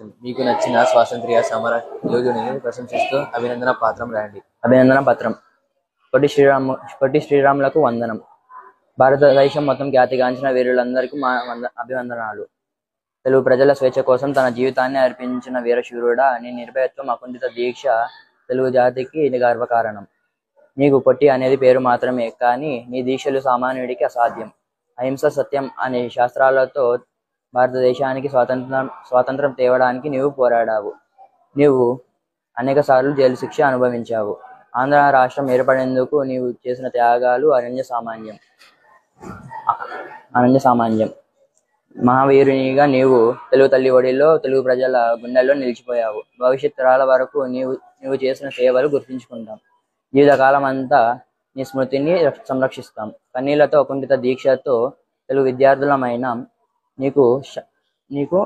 మీకు నచ్చిన స్వాతంత్ర్య సమర యోధుని ప్రశంసిస్తూ అభినందన పత్రం. పొట్టి శ్రీరాములకు వందనం. భారతదేశం మొత్తం ఖ్యాతిగాంచిన వీరులందరికీ మా అభివందనాలు. తెలుగు ప్రజల స్వేచ్ఛ కోసం తన జీవితాన్ని అర్పించిన వీరశూరుడా, నీ నిర్భయత్వం, అకుంఠిత దీక్ష తెలుగు జాతికి గర్వకారణం. నీకు పొట్టి అనేది పేరు మాత్రమే, కానీ నీ దీక్షలు సామాన్యుడికి అసాధ్యం. అహింస, సత్యం అనే శాస్త్రాలతో భారతదేశానికి స్వాతంత్రం తేవడానికి నీవు పోరాడావు. నీవు అనేక సార్లు జైలు శిక్ష అనుభవించావు. ఆంధ్ర రాష్ట్రం ఏర్పడేందుకు నీవు చేసిన త్యాగాలు అనన్య సామాన్యం. మహావీరునిగా నీవు తెలుగు తల్లి ఒడిలో, తెలుగు ప్రజల గుండెల్లో నిలిచిపోయావు. భవిష్యత్ తరాల వరకు నీవు చేసిన సేవలు గుర్తుంచుకుంటాం. జీవితకాలం అంతా నీ స్మృతిని సంరక్షిస్తాం. కన్నీళ్లతో, అకుంఠిత దీక్షతో తెలుగు విద్యార్థులమైన నీకు